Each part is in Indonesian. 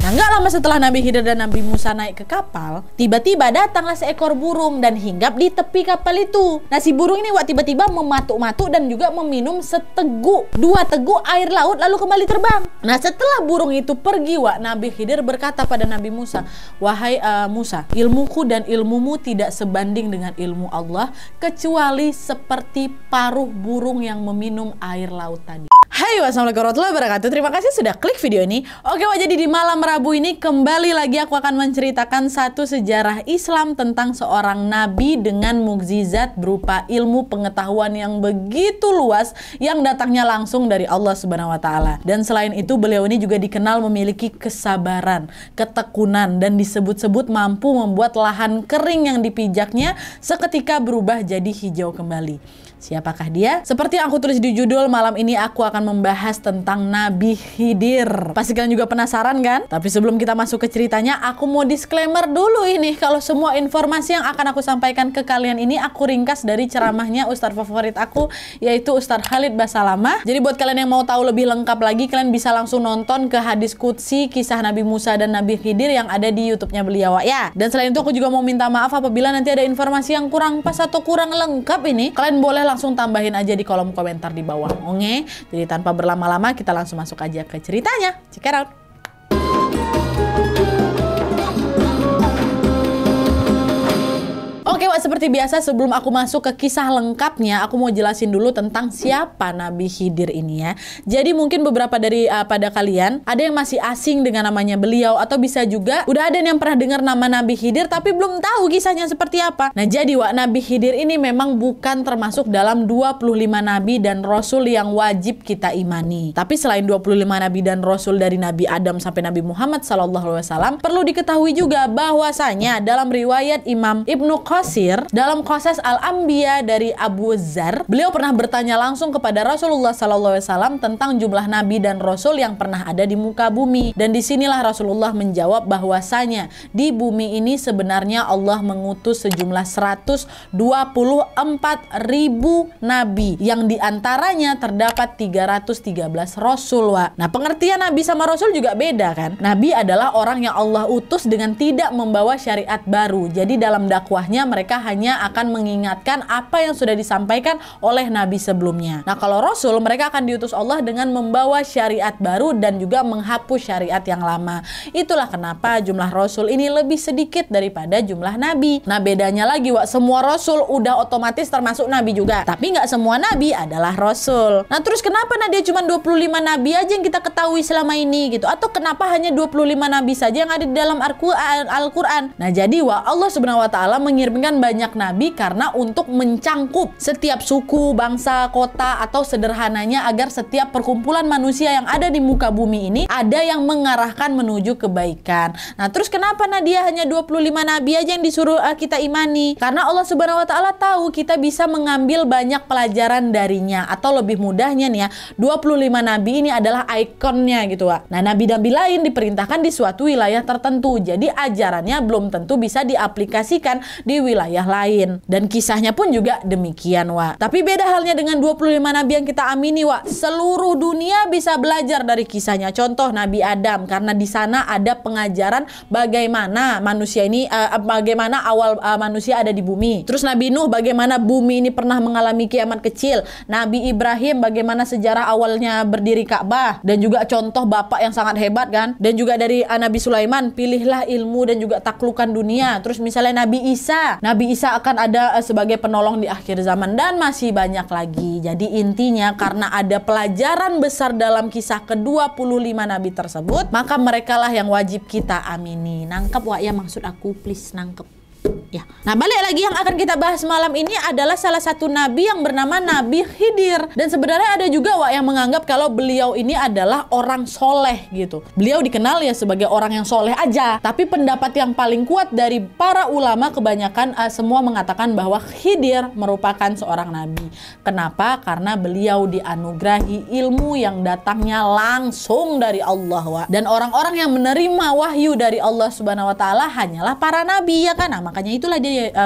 Nah, nggak lama setelah Nabi Khidir dan Nabi Musa naik ke kapal, tiba-tiba datanglah seekor burung dan hinggap di tepi kapal itu. Nah, si burung ini tiba-tiba mematuk-matuk dan juga meminum dua teguk air laut lalu kembali terbang. Nah, setelah burung itu pergi, Nabi Khidir berkata pada Nabi Musa, "Wahai Musa, ilmuku dan ilmumu tidak sebanding dengan ilmu Allah, kecuali seperti paruh burung yang meminum air laut tadi." Hai, wassalamualaikum warahmatullahi wabarakatuh. Terima kasih sudah klik video ini. Oke, jadi di malam Rabu ini kembali lagi aku akan menceritakan satu sejarah Islam tentang seorang nabi dengan mukjizat berupa ilmu pengetahuan yang begitu luas yang datangnya langsung dari Allah Subhanahu wa taala. Dan selain itu, beliau ini juga dikenal memiliki kesabaran, ketekunan, dan disebut-sebut mampu membuat lahan kering yang dipijaknya seketika berubah jadi hijau kembali. Siapakah dia? Seperti yang aku tulis di judul, malam ini aku akan membahas tentang Nabi Khidir. Pasti kalian juga penasaran kan? Tapi sebelum kita masuk ke ceritanya, aku mau disclaimer dulu ini. Kalau semua informasi yang akan aku sampaikan ke kalian ini, aku ringkas dari ceramahnya Ustadz favorit aku, yaitu Ustadz Khalid Basalamah. Jadi buat kalian yang mau tahu lebih lengkap lagi, kalian bisa langsung nonton ke hadis qudsi kisah Nabi Musa dan Nabi Khidir yang ada di YouTube-nya beliau ya. Dan selain itu, aku juga mau minta maaf apabila nanti ada informasi yang kurang pas atau kurang lengkap ini. Kalian boleh langsung tambahin aja di kolom komentar di bawah. Oke, jadi tanpa berlama-lama kita langsung masuk aja ke ceritanya. Check it out. Oke, seperti biasa sebelum aku masuk ke kisah lengkapnya, aku mau jelasin dulu tentang siapa Nabi Khidir ini ya. Jadi mungkin beberapa dari pada kalian ada yang masih asing dengan namanya beliau, atau bisa juga udah ada yang pernah dengar nama Nabi Khidir tapi belum tahu kisahnya seperti apa. Nah, jadi Nabi Khidir ini memang bukan termasuk dalam 25 nabi dan rasul yang wajib kita imani. Tapi selain 25 nabi dan rasul dari Nabi Adam sampai Nabi Muhammad SAW, perlu diketahui juga bahwasanya dalam riwayat Imam Ibnu Qasir dalam Qasas Al-Anbiya dari Abu Dzar, beliau pernah bertanya langsung kepada Rasulullah SAW tentang jumlah nabi dan rasul yang pernah ada di muka bumi. Dan disinilah Rasulullah menjawab bahwasanya di bumi ini sebenarnya Allah mengutus sejumlah 124.000 nabi, yang diantaranya terdapat 313 rasul. Nah, pengertian nabi sama rasul juga beda kan. Nabi adalah orang yang Allah utus dengan tidak membawa syariat baru. Jadi dalam dakwahnya mereka hanya akan mengingatkan apa yang sudah disampaikan oleh nabi sebelumnya. Nah, kalau rasul, mereka akan diutus Allah dengan membawa syariat baru dan juga menghapus syariat yang lama. Itulah kenapa jumlah rasul ini lebih sedikit daripada jumlah nabi. Nah, bedanya lagi, semua rasul udah otomatis termasuk nabi juga, tapi nggak semua nabi adalah rasul. Nah, terus kenapa dia cuma 25 nabi aja yang kita ketahui selama ini gitu? Atau kenapa hanya 25 nabi saja yang ada di dalam Al-Quran? Nah, jadi Allah Subhanahu wa taala mengirimkan banyak nabi karena untuk mencangkup setiap suku, bangsa, kota, atau sederhananya agar setiap perkumpulan manusia yang ada di muka bumi ini ada yang mengarahkan menuju kebaikan. Nah, terus kenapa dia hanya 25 nabi aja yang disuruh kita imani? Karena Allah Subhanahu wa taala tahu kita bisa mengambil banyak pelajaran darinya, atau lebih mudahnya nih ya, 25 nabi ini adalah ikonnya gitu. Nah, nabi-nabi lain diperintahkan di suatu wilayah tertentu. Jadi ajarannya belum tentu bisa diaplikasikan di wilayah lain, dan kisahnya pun juga demikian Tapi beda halnya dengan 25 nabi yang kita amini seluruh dunia bisa belajar dari kisahnya. Contoh Nabi Adam, karena di sana ada pengajaran bagaimana manusia ini bagaimana awal manusia ada di bumi. Terus Nabi Nuh, bagaimana bumi ini pernah mengalami kiamat kecil. Nabi Ibrahim, bagaimana sejarah awalnya berdiri Ka'bah, dan juga contoh bapak yang sangat hebat kan. Dan juga dari Nabi Sulaiman, pilihlah ilmu dan juga taklukkan dunia. Terus misalnya Nabi Isa akan ada sebagai penolong di akhir zaman, dan masih banyak lagi. Jadi intinya, karena ada pelajaran besar dalam kisah ke-25 nabi tersebut, maka merekalah yang wajib kita amini. Nangkep ya maksud aku, please nangkep. Ya. Nah, balik lagi, yang akan kita bahas malam ini adalah salah satu nabi yang bernama Nabi Khidir. Dan sebenarnya ada juga yang menganggap kalau beliau ini adalah orang soleh gitu. Beliau dikenal ya sebagai orang yang soleh aja. Tapi pendapat yang paling kuat dari para ulama kebanyakan semua mengatakan bahwa Khidir merupakan seorang nabi. Kenapa? Karena beliau dianugerahi ilmu yang datangnya langsung dari Allah. Dan orang-orang yang menerima wahyu dari Allah Subhanahu wa taala hanyalah para nabi ya kan. Nah, makanya itulah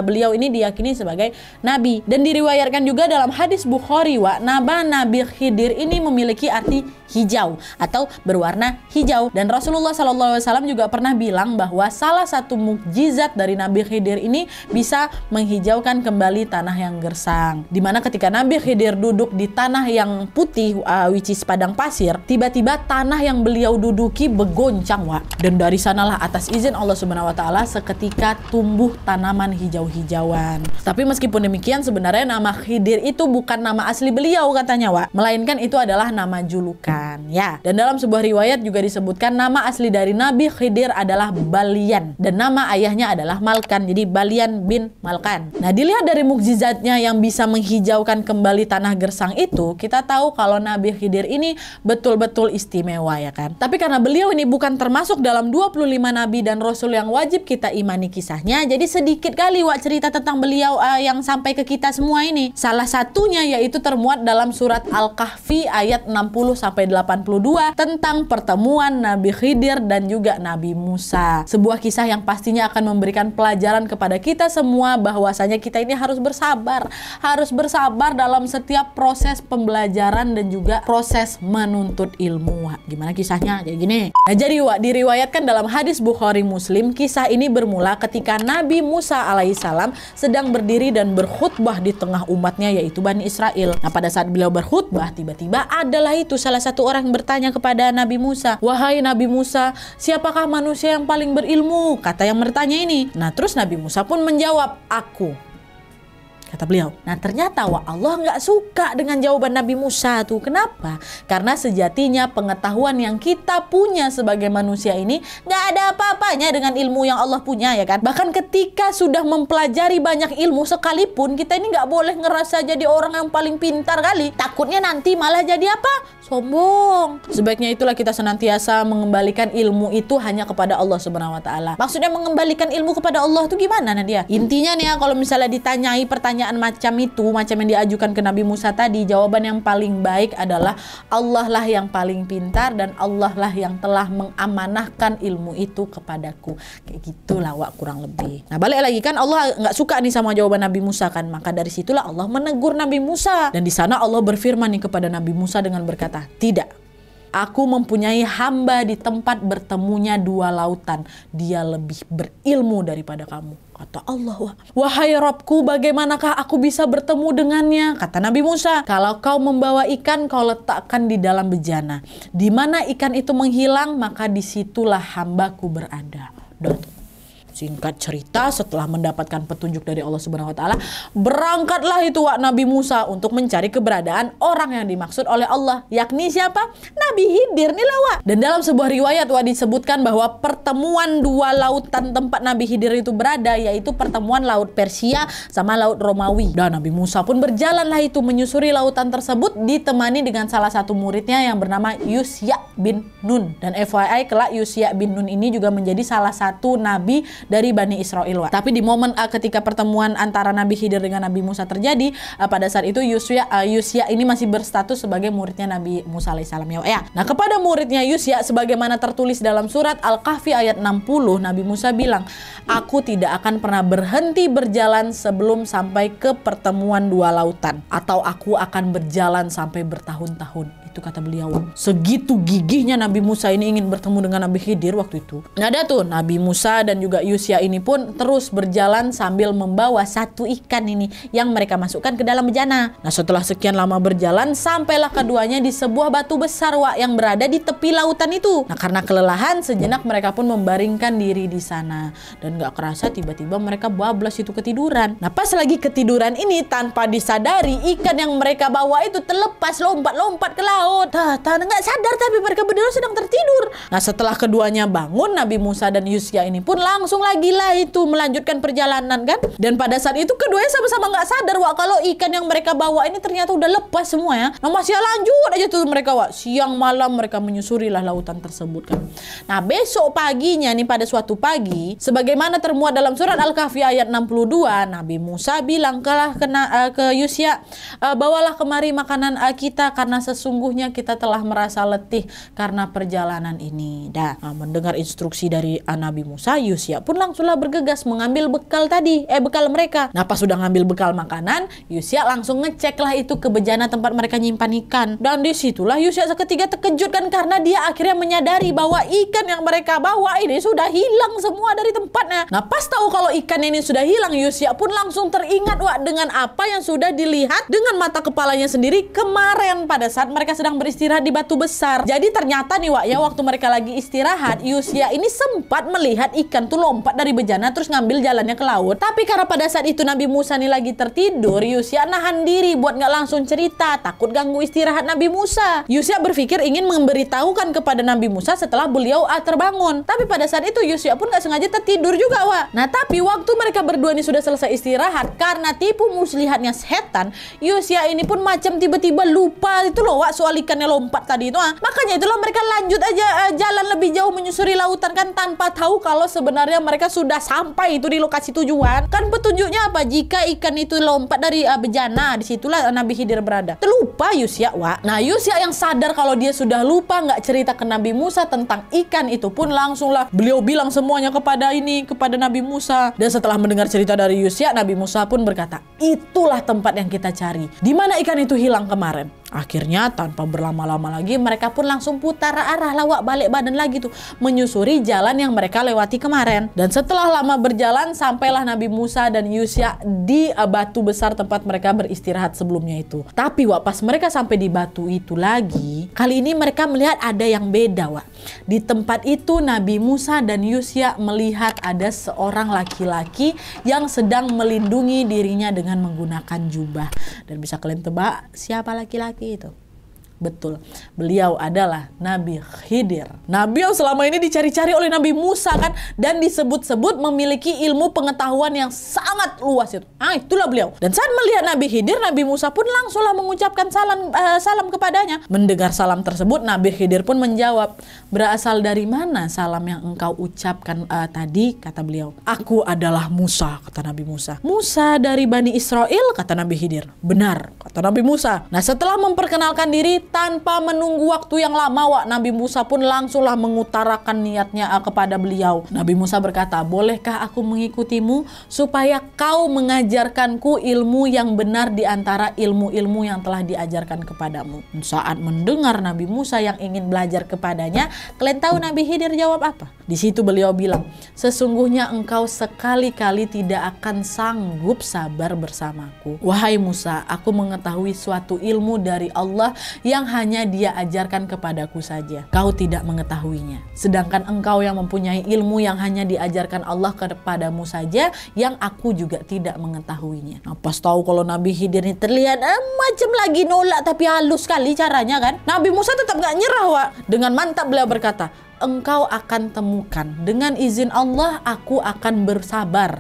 beliau ini diyakini sebagai nabi. Dan diriwayatkan juga dalam hadis Bukhari nama Nabi Khidir ini memiliki arti hijau atau berwarna hijau. Dan Rasulullah SAW juga pernah bilang bahwa salah satu mukjizat dari Nabi Khidir ini bisa menghijaukan kembali tanah yang gersang. Dimana ketika Nabi Khidir duduk di tanah yang putih, which is padang pasir, tiba-tiba tanah yang beliau duduki bergoncang, dan dari sanalah atas izin Allah Subhanahu wa taala seketika tumbuh tanaman hijau-hijauan. Tapi meskipun demikian, sebenarnya nama Khidir itu bukan nama asli beliau katanya, melainkan itu adalah nama julukan, ya. Dan dalam sebuah riwayat juga disebutkan nama asli dari Nabi Khidir adalah Balian dan nama ayahnya adalah Malkan. Jadi Balian bin Malkan. Nah, dilihat dari mukjizatnya yang bisa menghijaukan kembali tanah gersang itu, kita tahu kalau Nabi Khidir ini betul-betul istimewa, ya kan. Tapi karena beliau ini bukan termasuk dalam 25 nabi dan rasul yang wajib kita imani kisahnya, jadi sedikit kali cerita tentang beliau yang sampai ke kita semua ini. Salah satunya yaitu termuat dalam surat Al-Kahfi ayat 60-82 tentang pertemuan Nabi Khidir dan juga Nabi Musa. Sebuah kisah yang pastinya akan memberikan pelajaran kepada kita semua bahwasanya kita ini harus bersabar dalam setiap proses pembelajaran dan juga proses menuntut ilmu. Gimana kisahnya? Jadi gini. Nah, jadi diriwayatkan dalam hadis Bukhari Muslim, kisah ini bermula ketika Nabi Musa alaihissalam sedang berdiri dan berkhutbah di tengah umatnya yaitu Bani Israel. Nah, pada saat beliau berkhutbah, tiba-tiba adalah itu salah satu orang bertanya kepada Nabi Musa, "Wahai Nabi Musa, siapakah manusia yang paling berilmu?" Kata yang bertanya ini. Nah, terus Nabi Musa pun menjawab, "Aku," kata beliau. Nah, ternyata Allah nggak suka dengan jawaban Nabi Musa tuh. Kenapa? Karena sejatinya pengetahuan yang kita punya sebagai manusia ini nggak ada apa-apanya dengan ilmu yang Allah punya, ya kan? Bahkan ketika sudah mempelajari banyak ilmu sekalipun, kita ini nggak boleh ngerasa jadi orang yang paling pintar kali. Takutnya nanti malah jadi apa? Sombong. Sebaiknya itulah kita senantiasa mengembalikan ilmu itu hanya kepada Allah Subhanahu wa taala. Maksudnya mengembalikan ilmu kepada Allah itu gimana Nadia? Intinya nih ya, kalau misalnya ditanyai pertanyaan macam itu, macam yang diajukan ke Nabi Musa tadi, jawaban yang paling baik adalah Allah lah yang paling pintar dan Allah lah yang telah mengamanahkan ilmu itu kepadaku. Kayak gitulah kurang lebih. Nah, balik lagi kan Allah nggak suka nih sama jawaban Nabi Musa kan. Maka dari situlah Allah menegur Nabi Musa. Dan di sana Allah berfirman nih kepada Nabi Musa dengan berkata, "Tidak, aku mempunyai hamba di tempat bertemunya dua lautan. Dia lebih berilmu daripada kamu." Kata Allah, "Wahai Rabbku, bagaimanakah aku bisa bertemu dengannya?" Kata Nabi Musa, "Kalau kau membawa ikan, kau letakkan di dalam bejana. Di mana ikan itu menghilang, maka disitulah hambaku berada." Singkat cerita, setelah mendapatkan petunjuk dari Allah Subhanahu wa taala, berangkatlah itu Nabi Musa untuk mencari keberadaan orang yang dimaksud oleh Allah, yakni siapa? Nabi Khidir nih lah. Dan dalam sebuah riwayat disebutkan bahwa pertemuan dua lautan tempat Nabi Khidir itu berada, yaitu pertemuan laut Persia sama laut Romawi. Dan Nabi Musa pun berjalanlah itu menyusuri lautan tersebut ditemani dengan salah satu muridnya yang bernama Yusya bin Nun. Dan FYI kelak Yusya bin Nun ini juga menjadi salah satu nabi dari Bani Israel. Tapi di momen ketika pertemuan antara Nabi Khidir dengan Nabi Musa terjadi, pada saat itu Yusya ini masih berstatus sebagai muridnya Nabi Musa alaihissalam, ya. Nah, kepada muridnya Yusya, sebagaimana tertulis dalam surat Al-Kahfi ayat 60, Nabi Musa bilang, "Aku tidak akan pernah berhenti berjalan sebelum sampai ke pertemuan dua lautan, atau aku akan berjalan sampai bertahun-tahun." Itu kata beliau. Segitu gigihnya Nabi Musa ini ingin bertemu dengan Nabi Khidir waktu itu. Nah, ada tuh Nabi Musa dan juga Yusya ini pun terus berjalan sambil membawa satu ikan ini yang mereka masukkan ke dalam bejana. Nah, setelah sekian lama berjalan, sampailah keduanya di sebuah batu besar yang berada di tepi lautan itu. Nah, karena kelelahan, sejenak mereka pun membaringkan diri di sana. Dan gak kerasa tiba-tiba mereka bablas itu ketiduran. Nah, pas lagi ketiduran ini, tanpa disadari ikan yang mereka bawa itu terlepas lompat-lompat ke laut. Nggak sadar tapi mereka berdua sedang tertidur. Nah, setelah keduanya bangun, Nabi Musa dan Yusya ini pun langsung lagi lah itu melanjutkan perjalanan kan. Dan pada saat itu keduanya sama-sama nggak sadar kalau ikan yang mereka bawa ini ternyata udah lepas semua ya. Nah, masih lanjut aja tuh mereka siang malam mereka menyusurilah lautan tersebut kan. Nah, besok paginya nih, pada suatu pagi, sebagaimana termuat dalam surat Al-Kahfi ayat 62, Nabi Musa bilang ke Yusya, "Bawalah kemari makanan kita, karena sesungguhnya sesungguhnya kita telah merasa letih karena perjalanan ini. Mendengar instruksi dari Nabi Musa, Yusya pun langsunglah bergegas mengambil bekal tadi, bekal mereka. Nah, pas sudah ngambil bekal makanan, Yusya langsung ngeceklah itu ke bejana tempat mereka nyimpan ikan. Dan disitulah Yusya seketika terkejut kan, karena dia akhirnya menyadari bahwa ikan yang mereka bawa ini sudah hilang semua dari tempatnya. Nah, pas tahu kalau ikan ini sudah hilang, Yusya pun langsung teringat dengan apa yang sudah dilihat dengan mata kepalanya sendiri kemarin pada saat mereka sedang beristirahat di batu besar. Jadi ternyata nih waktu mereka lagi istirahat, Yusya ini sempat melihat ikan tuh lompat dari bejana terus ngambil jalannya ke laut. Tapi karena pada saat itu Nabi Musa nih lagi tertidur, Yusya nahan diri buat nggak langsung cerita, takut ganggu istirahat Nabi Musa. Yusya berpikir ingin memberitahukan kepada Nabi Musa setelah beliau terbangun. Tapi pada saat itu Yusya pun nggak sengaja tertidur juga, Nah, tapi waktu mereka berdua ini sudah selesai istirahat, karena tipu muslihatnya setan, Yusya ini pun macam tiba-tiba lupa itu loh soal ikannya lompat tadi itu. Makanya itulah mereka lanjut aja jalan lebih jauh menyusuri lautan kan, tanpa tahu kalau sebenarnya mereka sudah sampai itu di lokasi tujuan. Kan petunjuknya apa? Jika ikan itu lompat dari bejana, disitulah Nabi Khidir berada. Terlupa Yusya, Nah, Yusya yang sadar kalau dia sudah lupa nggak cerita ke Nabi Musa tentang ikan itu pun langsunglah beliau bilang semuanya kepada Nabi Musa. Dan setelah mendengar cerita dari Yusya, Nabi Musa pun berkata, itulah tempat yang kita cari. Di mana ikan itu hilang kemarin? Akhirnya tanpa berlama-lama lagi mereka pun langsung putar arah balik badan lagi tuh menyusuri jalan yang mereka lewati kemarin. Dan setelah lama berjalan sampailah Nabi Musa dan Yusya di batu besar tempat mereka beristirahat sebelumnya itu. Tapi pas mereka sampai di batu itu lagi, kali ini mereka melihat ada yang beda. Di tempat itu Nabi Musa dan Yusya melihat ada seorang laki-laki yang sedang melindungi dirinya dengan menggunakan jubah. Dan bisa kalian tebak siapa laki-laki itu? Betul, beliau adalah Nabi Khidir. Nabi yang selama ini dicari-cari oleh Nabi Musa kan, dan disebut-sebut memiliki ilmu pengetahuan yang sangat luas itu. Itulah beliau. Dan saat melihat Nabi Khidir, Nabi Musa pun langsunglah mengucapkan salam kepadanya. Mendengar salam tersebut, Nabi Khidir pun menjawab, berasal dari mana salam yang engkau ucapkan tadi? Kata beliau, aku adalah Musa, kata Nabi Musa. Musa dari Bani Israel, kata Nabi Khidir. Benar, kata Nabi Musa. Nah, setelah memperkenalkan diri, tanpa menunggu waktu yang lama, Nabi Musa pun langsunglah mengutarakan niatnya kepada beliau. Nabi Musa berkata, bolehkah aku mengikutimu supaya kau mengajarkanku ilmu yang benar di antara ilmu-ilmu yang telah diajarkan kepadamu? Saat mendengar Nabi Musa yang ingin belajar kepadanya, kalian tahu Nabi Khidir jawab apa? Di situ beliau bilang, sesungguhnya engkau sekali-kali tidak akan sanggup sabar bersamaku. Wahai Musa, aku mengetahui suatu ilmu dari Allah yang hanya Dia ajarkan kepadaku saja. Kau tidak mengetahuinya. Sedangkan engkau yang mempunyai ilmu yang hanya diajarkan Allah kepadamu saja, yang aku juga tidak mengetahuinya. Nah, pas tahu kalau Nabi Khidir ini terlihat macam lagi nolak, tapi halus sekali caranya kan. Nabi Musa tetap gak nyerah, Dengan mantap beliau berkata, engkau akan temukan. Dengan izin Allah, aku akan bersabar.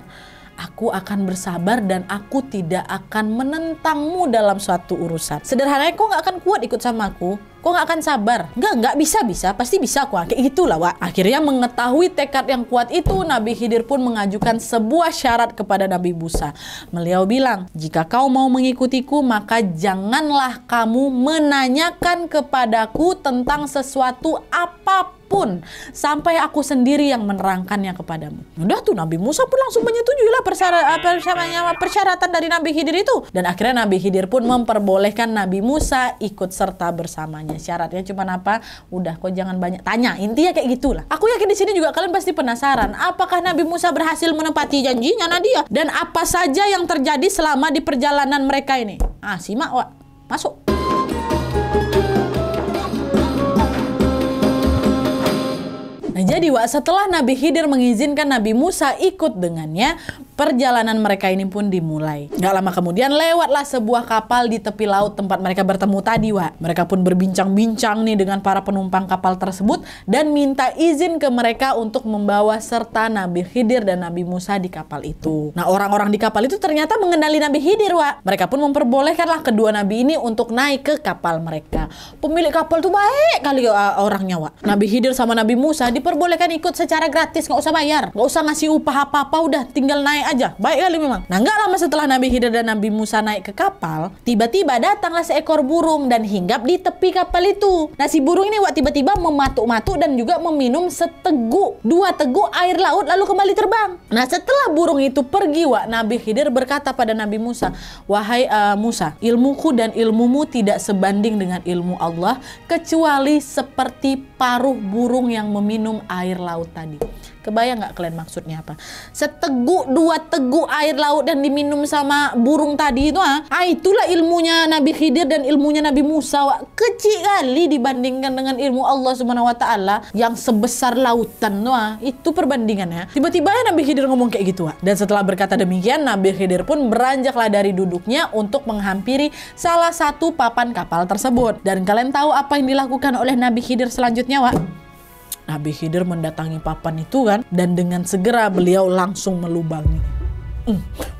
Aku akan bersabar dan aku tidak akan menentangmu dalam suatu urusan. Sederhananya, kok gak akan kuat ikut sama aku? Kok gak akan sabar? Enggak bisa. Pasti bisa kok. Kayak gitulah, Akhirnya mengetahui tekad yang kuat itu, Nabi Khidir pun mengajukan sebuah syarat kepada Nabi Musa. Beliau bilang, jika kau mau mengikutiku, maka janganlah kamu menanyakan kepadaku tentang sesuatu apapun sampai aku sendiri yang menerangkannya kepadamu. Udah tuh, Nabi Musa pun langsung menyetujui lah persyaratan dari Nabi Khidir itu. Dan akhirnya Nabi Khidir pun memperbolehkan Nabi Musa ikut serta bersamanya. Syaratnya cuma apa? Udah, kok jangan banyak tanya. Intinya kayak gitulah. Aku yakin di sini juga kalian pasti penasaran, apakah Nabi Musa berhasil menepati janjinya Nadia? Dan apa saja yang terjadi selama di perjalanan mereka ini? Simak, masuk. Nah, jadi setelah Nabi Khidir mengizinkan Nabi Musa ikut dengannya, perjalanan mereka ini pun dimulai. Gak lama kemudian lewatlah sebuah kapal di tepi laut tempat mereka bertemu tadi, Mereka pun berbincang-bincang nih dengan para penumpang kapal tersebut dan minta izin ke mereka untuk membawa serta Nabi Khidir dan Nabi Musa di kapal itu. Nah, orang-orang di kapal itu ternyata mengenali Nabi Khidir, Mereka pun memperbolehkanlah kedua nabi ini untuk naik ke kapal mereka. Pemilik kapal tuh baik kali orangnya, Nabi Khidir sama Nabi Musa diperbolehkan ikut secara gratis, nggak usah bayar, nggak usah ngasih upah apa-apa, udah tinggal naik naik aja. Baik kali memang. Nah, nggak lama setelah Nabi Khidir dan Nabi Musa naik ke kapal, tiba-tiba datanglah seekor burung dan hinggap di tepi kapal itu. Nah, si burung ini tiba-tiba mematuk-matuk dan juga meminum dua teguk air laut lalu kembali terbang. Nah, setelah burung itu pergi, Nabi Khidir berkata pada Nabi Musa, "Wahai Musa, ilmuku dan ilmumu tidak sebanding dengan ilmu Allah kecuali seperti paruh burung yang meminum air laut tadi." Kebayang nggak kalian maksudnya apa? Dua teguk air laut dan diminum sama burung tadi itu, itulah ilmunya Nabi Khidir dan ilmunya Nabi Musa. Kecil kali dibandingkan dengan ilmu Allah Subhanahu wa taala yang sebesar lautan tuh. Itu perbandingannya. Tiba-tiba Nabi Khidir ngomong kayak gitu. Dan setelah berkata demikian, Nabi Khidir pun beranjaklah dari duduknya untuk menghampiri salah satu papan kapal tersebut. Dan kalian tahu apa yang dilakukan oleh Nabi Khidir selanjutnya, Nabi Khidir mendatangi papan itu kan, dan dengan segera beliau langsung melubangi.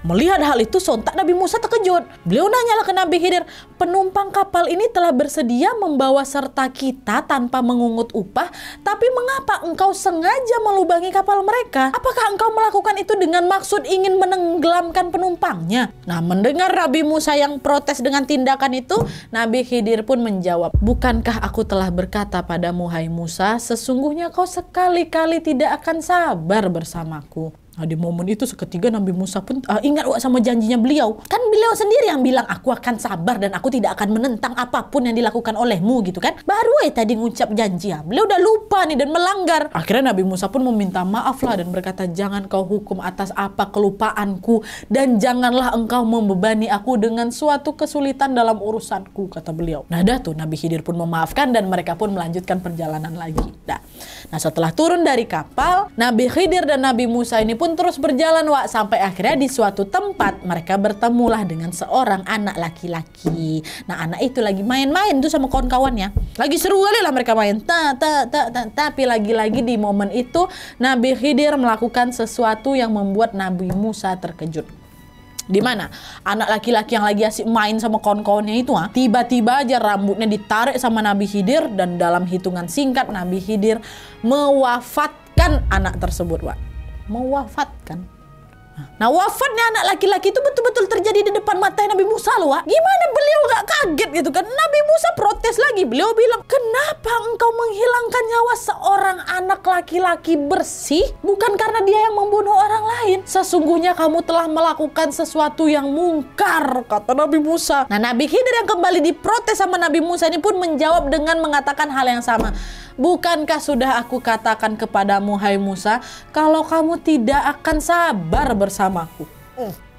Melihat hal itu sontak Nabi Musa terkejut. Beliau nanyalah ke Nabi Khidir, "Penumpang kapal ini telah bersedia membawa serta kita tanpa mengungut upah, tapi mengapa engkau sengaja melubangi kapal mereka? Apakah engkau melakukan itu dengan maksud ingin menenggelamkan penumpangnya?" Nah, mendengar Nabi Musa yang protes dengan tindakan itu, Nabi Khidir pun menjawab, "Bukankah aku telah berkata padamu, hai Musa, sesungguhnya kau sekali-kali tidak akan sabar bersamaku." Nah, di momen itu seketika Nabi Musa pun ingat sama janjinya beliau. Kan beliau sendiri yang bilang, "Aku akan sabar dan aku tidak akan menentang apapun yang dilakukan olehmu," gitu kan. Baru tadi ngucap janji. Beliau udah lupa nih dan melanggar. Akhirnya Nabi Musa pun meminta maaf lah dan berkata, "Jangan kau hukum atas apa kelupaanku dan janganlah engkau membebani aku dengan suatu kesulitan dalam urusanku," kata beliau. Nah, Nabi Khidir pun memaafkan dan mereka pun melanjutkan perjalanan lagi. Nah, setelah turun dari kapal, Nabi Khidir dan Nabi Musa ini pun terus berjalan sampai akhirnya di suatu tempat mereka bertemulah dengan seorang anak laki-laki. Nah, anak itu lagi main-main tuh sama kawan-kawannya. Lagi seru kali lah mereka main. Tapi lagi-lagi di momen itu Nabi Khidir melakukan sesuatu yang membuat Nabi Musa terkejut. Di mana anak laki-laki yang lagi asik main sama kawan-kawannya itu tiba-tiba aja rambutnya ditarik sama Nabi Khidir dan dalam hitungan singkat Nabi Khidir mewafatkan anak tersebut, mewafatkan. Nah, wafatnya anak laki-laki itu betul-betul terjadi di depan mata Nabi Musa loh, Gimana beliau gak kaget gitu kan? Nabi Musa protes lagi. Beliau bilang, "Kenapa engkau menghilangkan nyawa seorang anak laki-laki bersih? Bukan karena dia yang membunuh orang lain. Sesungguhnya kamu telah melakukan sesuatu yang mungkar," kata Nabi Musa. Nah, Nabi Khidir yang kembali diprotes sama Nabi Musa ini pun menjawab dengan mengatakan hal yang sama. "Bukankah sudah aku katakan kepadamu, hai Musa, kalau kamu tidak akan sabar bersamaku?"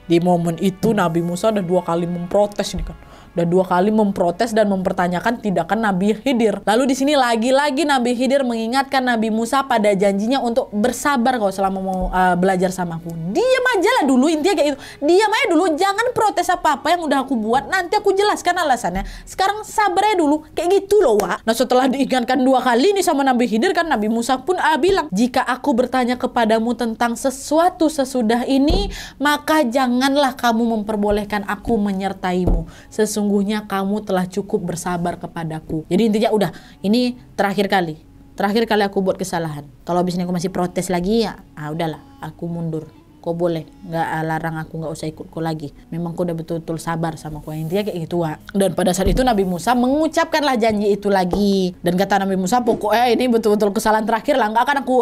Di momen itu Nabi Musa udah 2 kali memprotes nih kan. Udah 2 kali memprotes dan mempertanyakan tindakan Nabi Khidir. Lalu di sini lagi-lagi Nabi Khidir mengingatkan Nabi Musa pada janjinya untuk bersabar kalau selama mau belajar sama aku. Diam aja lah dulu, intinya kayak itu. Diam aja dulu, jangan protes apa-apa yang udah aku buat. Nanti aku jelaskan alasannya. Sekarang sabar aja dulu, kayak gitu loh, Nah, setelah diingatkan 2 kali nih sama Nabi Khidir kan, Nabi Musa pun bilang, "Jika aku bertanya kepadamu tentang sesuatu sesudah ini, maka janganlah kamu memperbolehkan aku menyertaimu. Sesungguhnya kamu telah cukup bersabar kepadaku." Jadi intinya udah, ini terakhir kali aku buat kesalahan. Kalau abis ini aku masih protes lagi udahlah, aku mundur. Kau boleh nggak larang aku, nggak usah ikut kau lagi. Memang kau udah betul-betul sabar sama kau. Intinya kayak gitu, Dan pada saat itu Nabi Musa mengucapkanlah janji itu lagi. Dan kata Nabi Musa, "Pokoknya ini betul-betul kesalahan terakhir lah, nggak akan aku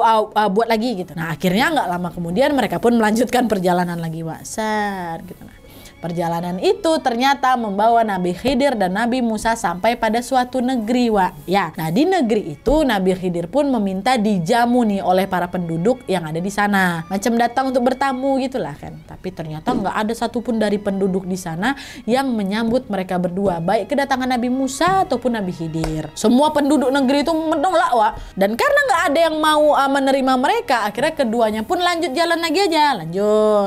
buat lagi," gitu. Nah, akhirnya nggak lama kemudian mereka pun melanjutkan perjalanan lagi, gitu. Perjalanan itu ternyata membawa Nabi Khidir dan Nabi Musa sampai pada suatu negeri, Nah, di negeri itu Nabi Khidir pun meminta dijamu nih oleh para penduduk yang ada di sana. Macam datang untuk bertamu gitulah kan. Tapi ternyata nggak ada satupun dari penduduk di sana yang menyambut mereka berdua, baik kedatangan Nabi Musa ataupun Nabi Khidir. Semua penduduk negeri itu menolak, Dan karena nggak ada yang mau menerima mereka, akhirnya keduanya pun lanjut jalan lagi aja.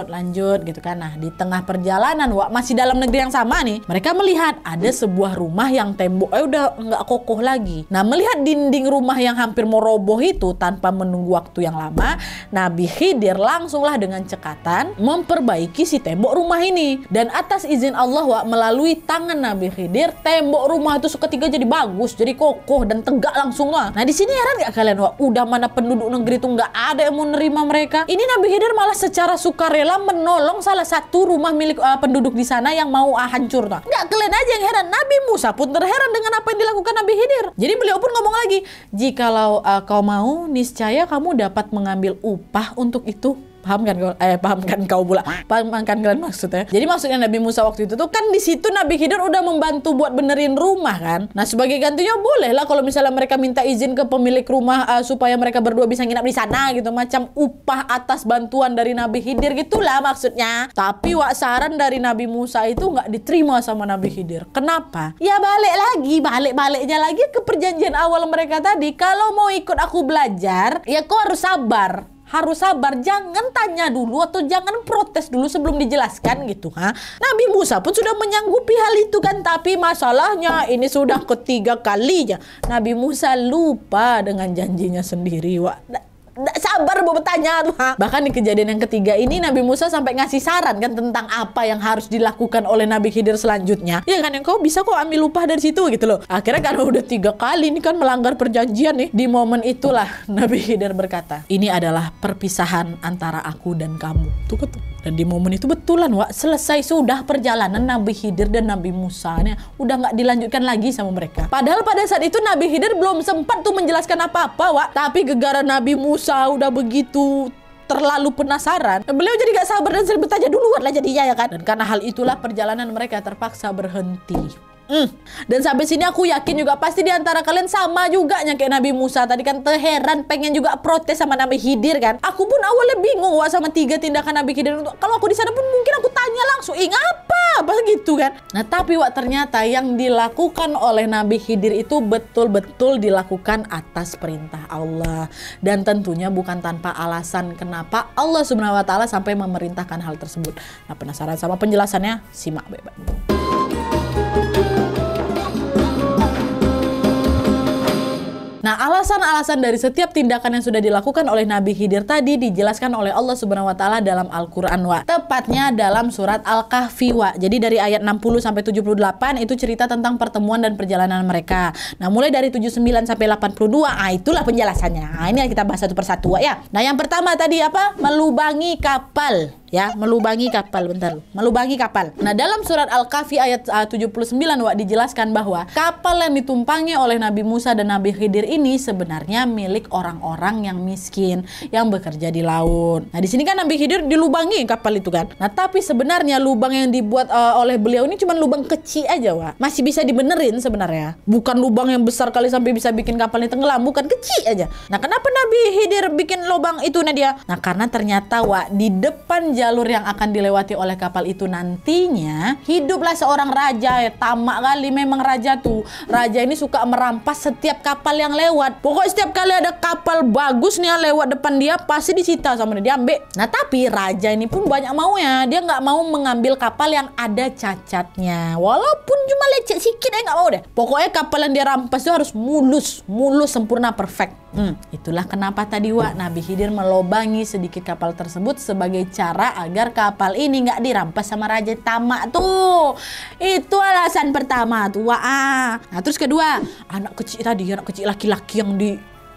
Lanjut gitu kan. Nah, di tengah perjalanan perjalanan, Wak, masih dalam negeri yang sama nih, mereka melihat ada sebuah rumah yang temboknya udah nggak kokoh lagi. Nah, melihat dinding rumah yang hampir mau roboh itu, tanpa menunggu waktu yang lama, Nabi Khidir langsunglah dengan cekatan memperbaiki si tembok rumah ini. Dan atas izin Allah, Wak, melalui tangan Nabi Khidir, tembok rumah itu seketika jadi bagus, jadi kokoh dan tegak langsung lah. Nah, di sini heran nggak kalian, Wak? Udah mana penduduk negeri itu nggak ada yang mau nerima mereka. Ini Nabi Khidir malah secara sukarela menolong salah satu rumah milik penduduk di sana yang mau hancur. Nggak, kalian aja yang heran. Nabi Musa pun terheran dengan apa yang dilakukan Nabi Khidir. Jadi beliau pun ngomong lagi, jikalau kau mau, niscaya kamu dapat mengambil upah untuk itu. Paham kan kau pula. Paham kan kalian maksudnya? Jadi maksudnya Nabi Musa waktu itu tuh kan di situ Nabi Khidir udah membantu buat benerin rumah kan. Nah, sebagai gantinya boleh lah kalau misalnya mereka minta izin ke pemilik rumah supaya mereka berdua bisa nginap di sana gitu, macam upah atas bantuan dari Nabi Khidir gitulah maksudnya. Tapi saran dari Nabi Musa itu nggak diterima sama Nabi Khidir. Kenapa? Ya balik-baliknya lagi ke perjanjian awal mereka tadi. Kalau mau ikut aku belajar, ya kau harus sabar. Harus sabar, jangan tanya dulu atau jangan protes dulu sebelum dijelaskan gitu. Nabi Musa pun sudah menyanggupi hal itu kan, tapi masalahnya ini sudah ketiga kalinya Nabi Musa lupa dengan janjinya sendiri, Wak. Nggak sabar mau bertanya tuh. Bahkan di kejadian yang ketiga ini Nabi Musa sampai ngasih saran kan tentang apa yang harus dilakukan oleh Nabi Khidir selanjutnya. Ya kan, yang kau bisa kok ambil upah dari situ gitu loh. Akhirnya karena udah 3 kali ini kan melanggar perjanjian nih. Di momen itulah Nabi Khidir berkata, ini adalah perpisahan antara aku dan kamu. Tuh. Dan di momen itu betulan, Wak, selesai sudah perjalanan Nabi Khidir dan Nabi Musa nih, udah nggak dilanjutkan lagi sama mereka. Padahal pada saat itu Nabi Khidir belum sempat tuh menjelaskan apa-apa, Wak. Tapi gegara Nabi Musa udah begitu terlalu penasaran, beliau jadi gak sabar dan sering bertanya duluan lah jadinya ya kan. Dan karena hal itulah perjalanan mereka terpaksa berhenti. Dan sampai sini aku yakin juga pasti di antara kalian sama juga kayak Nabi Musa tadi kan, terheran, pengen juga protes sama Nabi Khidir kan. Aku pun awalnya bingung, Wak, sama 3 tindakan Nabi Khidir. Kalau aku di sana pun mungkin aku tanya langsung, apa gitu kan. Nah, tapi Wak, ternyata yang dilakukan oleh Nabi Khidir itu betul-betul dilakukan atas perintah Allah, dan tentunya bukan tanpa alasan kenapa Allah Subhanahu wa taala sampai memerintahkan hal tersebut. Nah, penasaran sama penjelasannya? Simak baik-baik. Nah, alasan-alasan dari setiap tindakan yang sudah dilakukan oleh Nabi Khidir tadi dijelaskan oleh Allah Subhanahu wa taala dalam Al-Qur'an, Wak. Tepatnya dalam surat Al-Kahfi, Wak. Jadi dari ayat 60 sampai 78 itu cerita tentang pertemuan dan perjalanan mereka. Nah, mulai dari 79 sampai 82, itulah penjelasannya. Nah, ini kita bahas satu persatu, Wak, ya. Nah, yang pertama tadi apa? Melubangi kapal. Ya, melubangi kapal, melubangi kapal. Nah, dalam surat Al-Kahfi ayat 79, Wak, dijelaskan bahwa kapal yang ditumpangi oleh Nabi Musa dan Nabi Khidir ini sebenarnya milik orang-orang yang miskin yang bekerja di laut. Nah, di sini kan Nabi Khidir dilubangi kapal itu kan. Nah, tapi sebenarnya lubang yang dibuat oleh beliau ini cuma lubang kecil aja, Wak. Masih bisa dibenerin sebenarnya. Bukan lubang yang besar kali sampai bisa bikin kapalnya tenggelam, bukan, kecil aja. Nah, kenapa Nabi Khidir bikin lubang itu, Nadia? Nah, karena ternyata, Wak, di depan jalur yang akan dilewati oleh kapal itu nantinya hiduplah seorang raja, tamak kali memang raja tuh. Raja ini suka merampas setiap kapal yang lewat. Pokoknya setiap kali ada kapal bagus nih yang lewat depan dia pasti disita sama dia, diambil. Nah, tapi raja ini pun banyak maunya. Dia nggak mau mengambil kapal yang ada cacatnya. Walaupun cuma lecet sedikit, nggak mau deh. Pokoknya kapal yang dia rampas itu harus mulus, sempurna, perfect. Itulah kenapa tadi, Wak, Nabi Khidir melobangi sedikit kapal tersebut sebagai cara agar kapal ini nggak dirampas sama raja tamak tuh. Itu alasan pertama tuh, Wak. Nah, terus kedua, anak kecil laki-laki yang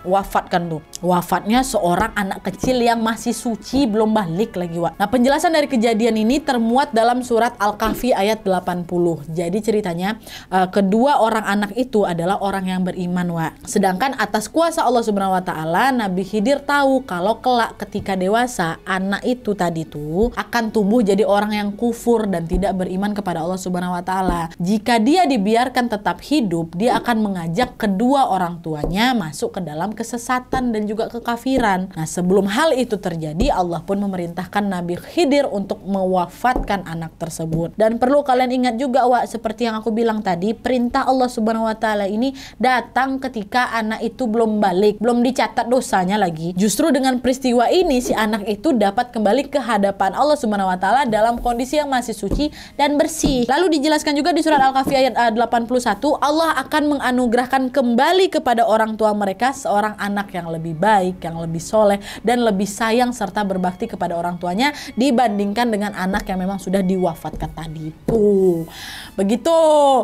wafatkan tuh. Wafatnya seorang anak kecil yang masih suci, belum balik lagi, Wak. Nah, penjelasan dari kejadian ini termuat dalam surat Al-Kahfi ayat 80. Jadi ceritanya kedua orang anak itu adalah orang yang beriman, Wak. Sedangkan atas kuasa Allah Subhanahu wa taala, Nabi Khidir tahu kalau kelak ketika dewasa anak itu tadi tuh akan tumbuh jadi orang yang kufur dan tidak beriman kepada Allah Subhanahu wa taala. Jika dia dibiarkan tetap hidup, dia akan mengajak kedua orang tuanya masuk ke dalam kesesatan dan juga kekafiran. Nah, sebelum hal itu terjadi, Allah pun memerintahkan Nabi Khidir untuk mewafatkan anak tersebut. Dan perlu kalian ingat juga, seperti yang aku bilang tadi, perintah Allah Subhanahu wa taala ini datang ketika anak itu belum balik, belum dicatat dosanya lagi. Justru dengan peristiwa ini si anak itu dapat kembali ke hadapan Allah Subhanahu wa taala dalam kondisi yang masih suci dan bersih. Lalu dijelaskan juga di surat Al-Kahfi ayat 81, Allah akan menganugerahkan kembali kepada orang tua mereka seorang anak yang lebih baik, yang lebih soleh, dan lebih sayang serta berbakti kepada orang tuanya dibandingkan dengan anak yang memang sudah diwafatkan tadi itu. Begitu.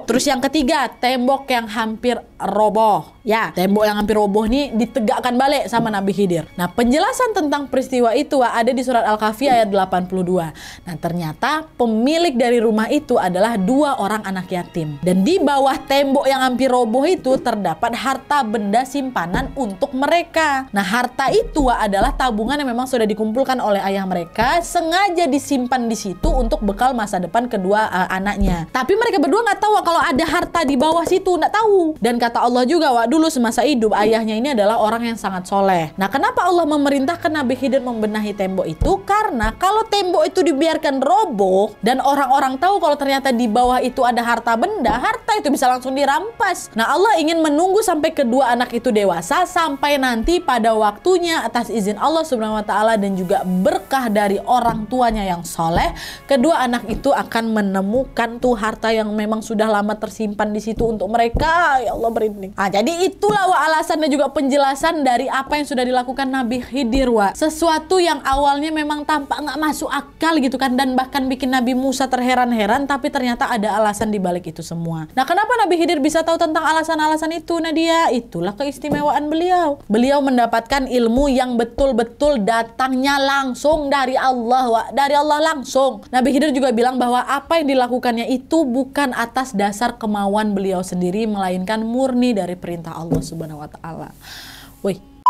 Terus yang ketiga, tembok yang hampir roboh. Ya, tembok yang hampir roboh ini ditegakkan balik sama Nabi Khidir. Nah, penjelasan tentang peristiwa itu ada di surat Al-Kahfi ayat 82. Nah, ternyata pemilik dari rumah itu adalah 2 orang anak yatim. Dan di bawah tembok yang hampir roboh itu terdapat harta benda simpanan untuk mereka. Nah, harta itu adalah tabungan yang memang sudah dikumpulkan oleh ayah mereka, sengaja disimpan di situ untuk bekal masa depan kedua anaknya. Tapi mereka berdua nggak tahu kalau ada harta di bawah situ, nggak tahu. Dan kata Allah juga, dulu semasa hidup ayahnya ini adalah orang yang sangat soleh. Nah, kenapa Allah memerintahkan Nabi Khidir membenahi tembok itu? Karena kalau tembok itu dibiarkan roboh dan orang-orang tahu kalau ternyata di bawah itu ada harta benda, harta itu bisa langsung dirampas. Nah, Allah ingin menunggu sampai kedua anak itu dewasa, sampai nanti pada waktunya atas izin Allah Subhanahu wa taala dan juga berkah dari orang tuanya yang soleh, kedua anak itu akan menemukan tuh harta yang memang sudah lama tersimpan di situ untuk mereka. Ya Allah, merinding. Jadi itulah alasan dan juga penjelasan dari apa yang sudah dilakukan Nabi Khidir, sesuatu yang awalnya memang tampak nggak masuk akal gitu kan, dan bahkan bikin Nabi Musa terheran-heran, tapi ternyata ada alasan di balik itu semua. Nah, kenapa Nabi Khidir bisa tahu tentang alasan-alasan itu, Nadia? Itulah keistimewaan beliau. Beliau mendapatkan ilmu yang betul-betul datangnya langsung dari Allah, dari Allah langsung. Nabi Khidir juga bilang bahwa apa yang dilakukannya itu bukan atas dasar kemauan beliau sendiri, melainkan murni dari perintah Allah Subhanahu wa taala.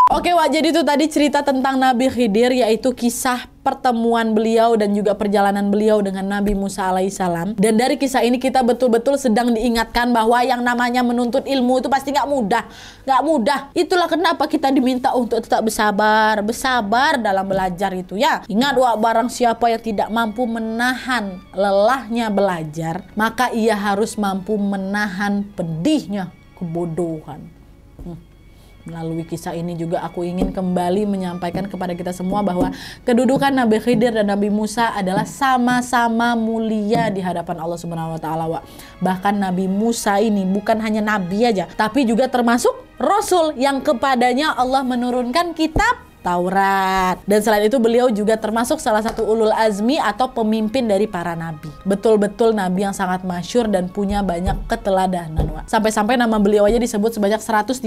Oke, jadi itu tadi cerita tentang Nabi Khidir, yaitu kisah pertemuan beliau dan juga perjalanan beliau dengan Nabi Musa alaihissalam. Dan dari kisah ini kita betul-betul sedang diingatkan bahwa yang namanya menuntut ilmu itu pasti nggak mudah. Itulah kenapa kita diminta untuk tetap bersabar dalam belajar itu ya. Ingat, barang siapa yang tidak mampu menahan lelahnya belajar, maka ia harus mampu menahan pedihnya kebodohan. Melalui kisah ini juga aku ingin kembali menyampaikan kepada kita semua bahwa kedudukan Nabi Khidir dan Nabi Musa adalah sama-sama mulia di hadapan Allah Subhanahu wa taala. Bahkan Nabi Musa ini bukan hanya nabi aja, tapi juga termasuk rasul yang kepadanya Allah menurunkan kitab Taurat. Dan selain itu beliau juga termasuk salah satu ulul azmi atau pemimpin dari para nabi. Betul-betul nabi yang sangat masyhur dan punya banyak keteladanan. Sampai-sampai nama beliau aja disebut sebanyak 136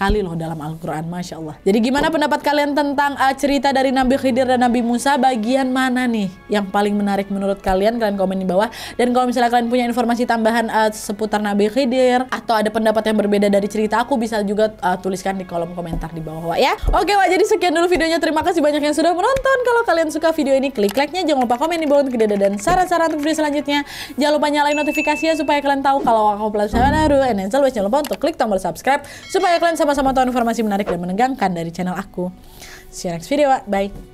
kali loh dalam Al-Quran. Masya Allah. Jadi gimana pendapat kalian tentang cerita dari Nabi Khidir dan Nabi Musa? Bagian mana nih yang paling menarik menurut kalian? Kalian komen di bawah. Dan kalau misalnya kalian punya informasi tambahan seputar Nabi Khidir, atau ada pendapat yang berbeda dari cerita aku, bisa juga tuliskan di kolom komentar di bawah ya. Oke, jadi sekian dulu videonya. Terima kasih banyak yang sudah menonton. Kalau kalian suka video ini, klik like-nya. Jangan lupa komen di bawah untuk ide dan saran-saran untuk video selanjutnya. Jangan lupa nyalain notifikasinya supaya kalian tahu kalau aku upload video baru. And jangan lupa untuk klik tombol subscribe supaya kalian sama-sama tahu informasi menarik dan menegangkan dari channel aku. See you next video. Bye.